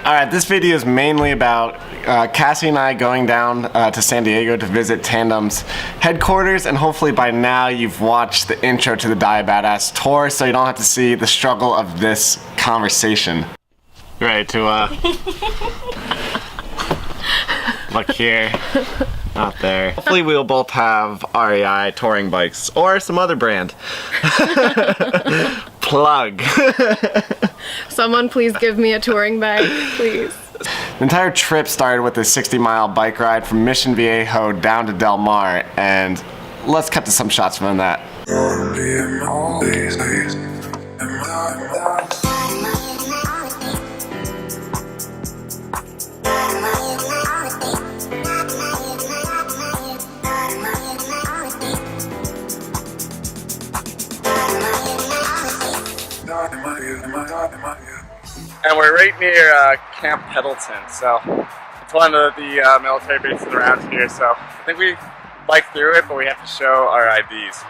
Alright, this video is mainly about Cassie and I going down to San Diego to visit Tandem's headquarters, and hopefully by now you've watched the intro to the DIABADASS tour so you don't have to see the struggle of this conversation. You ready to look here, out there. Hopefully we'll both have REI touring bikes or some other brand. Plug. Someone please give me a touring bike, please. The entire trip started with a 60-mile bike ride from Mission Viejo down to Del Mar, and let's cut to some shots from that. And we're right near Camp Pendleton, so it's one of the military bases around here, so I think we bike through it, but we have to show our IDs.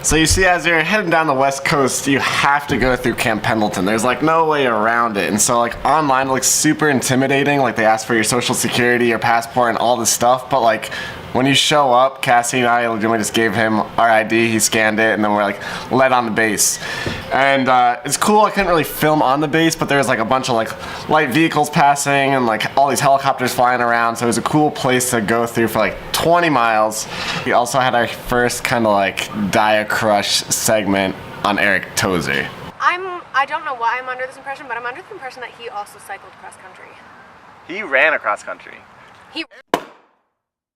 So you see, as you're heading down the west coast, you have to go through Camp Pendleton. There's like no way around it, and so like online it looks super intimidating, like they ask for your social security, your passport, and all this stuff, but like when you show up, Cassie and I legitimately just gave him our ID, he scanned it, and then we're like led on the base. And it's cool, I couldn't really film on the base, but there's like a bunch of like light vehicles passing and like all these helicopters flying around, so it was a cool place to go through for like 20 miles. We also had our first kind of like Dia Crush segment on Eric Tozer. I don't know why I'm under this impression, but I'm under the impression that he also cycled cross country. He ran across country. He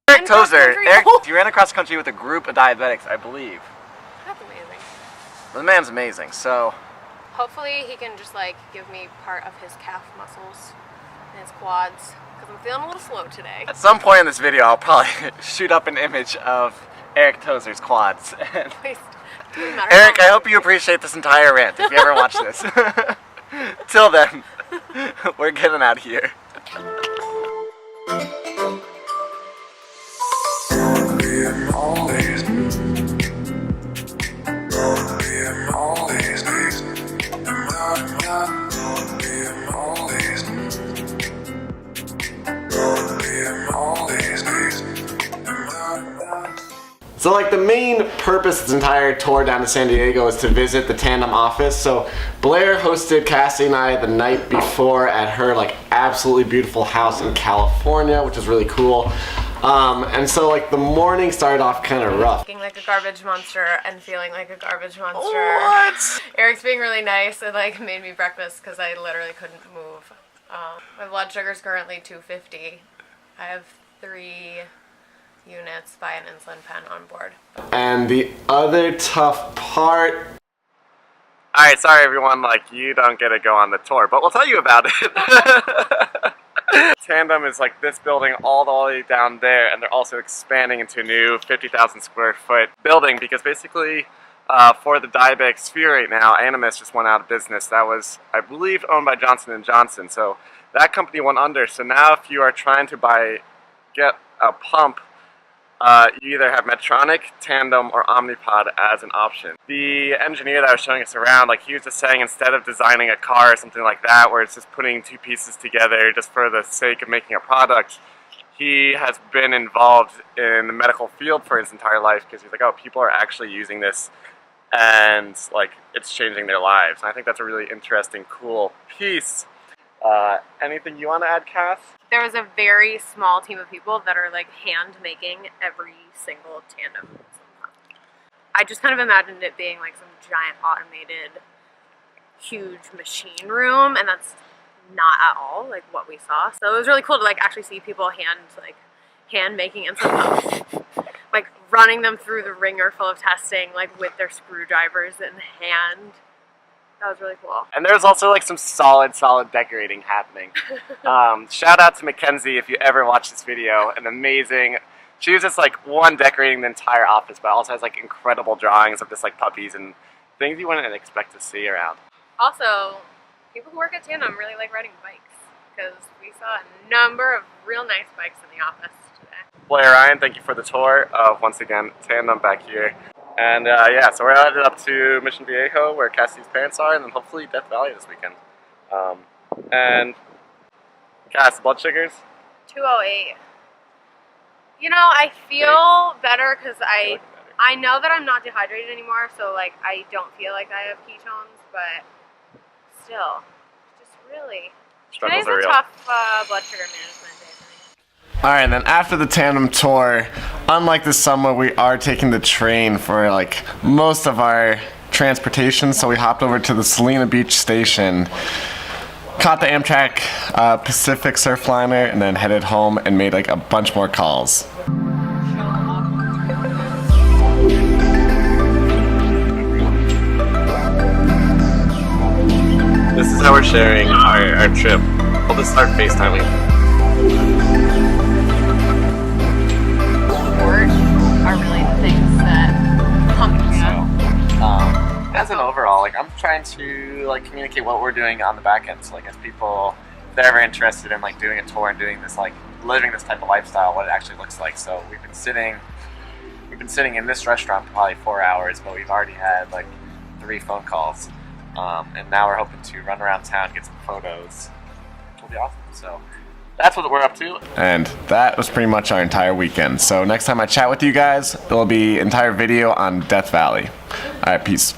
Eric Tozer, he ran across country with a group of diabetics, I believe. That's amazing. The man's amazing, so... Hopefully he can just like give me part of his calf muscles and his quads, because I'm feeling a little slow today. At some point in this video, I'll probably shoot up an image of Eric Tozer's quads. Please. Eric, I hope you appreciate this entire rant if you ever watch this. Till then, we're getting out of here. So like the main purpose of this entire tour down to San Diego is to visit the Tandem office. So Blair hosted Cassie and I the night before at her like absolutely beautiful house in California, which is really cool. And so like the morning started off kind of rough. Looking like a garbage monster and feeling like a garbage monster. What? Eric's being really nice and like made me breakfast because I literally couldn't move. My blood sugar is currently 250. I have 3 units by an insulin pen on board. And the other tough part... Alright, sorry everyone, like you don't get to go on the tour, but we'll tell you about it. Tandem is like this building all the way down there, and they're also expanding into a new 50,000 square foot building because basically for the diabetic sphere right now, Animas just went out of business. That was, I believe, owned by Johnson & Johnson, so that company went under. So now if you are trying to get a pump, you either have Medtronic, Tandem, or Omnipod as an option. The engineer that was showing us around, like he was just saying instead of designing a car or something like that where it's just putting 2 pieces together just for the sake of making a product, he has been involved in the medical field for his entire life because he's like, oh, people are actually using this and like it's changing their lives. And I think that's a really interesting, cool piece. Anything you want to add, Cass? There was a very small team of people that are like hand making every single Tandem. I just kind of imagined it being like some giant automated huge machine room, and that's not at all like what we saw. So it was really cool to like actually see people hand making insulin pumps, like running them through the ringer full of testing, like with their screwdrivers in hand. That was really cool. And there's also like some solid decorating happening. Shout out to Mackenzie if you ever watch this video. An amazing, she was just like one decorating the entire office, but also has like incredible drawings of just like puppies and things you wouldn't expect to see around. Also, people who work at Tandem really like riding bikes because we saw a number of real nice bikes in the office today. Blair, Ryan, thank you for the tour of, once again, Tandem back here. And yeah, so we're headed up to Mission Viejo, where Cassidy's parents are, and then hopefully Death Valley this weekend. And Cass, blood sugars? 208. You know, I feel better because I know that I'm not dehydrated anymore, so like I don't feel like I have ketones, but still, just really. Struggles Today's are a real. tough blood sugar management day for me. Alright, and then after the tandem tour, unlike this summer, we are taking the train for like most of our transportation, so we hopped over to the Salina Beach station, caught the Amtrak Pacific Surfliner, and then headed home and made like a bunch more calls. This is how we're sharing our trip. We'll just start FaceTiming. Sport are really the things that pump me up. As an overall, like I'm trying to like communicate what we're doing on the back end. So like as people, if they're ever interested in like doing a tour and doing this, like living this type of lifestyle, what it actually looks like. So we've been sitting in this restaurant for probably 4 hours, but we've already had like 3 phone calls. And now we're hoping to run around town, get some photos. It'll be awesome. So that's what we're up to. And that was pretty much our entire weekend. So next time I chat with you guys, there'll be entire video on Death Valley. Alright, peace.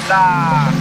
Ta-da!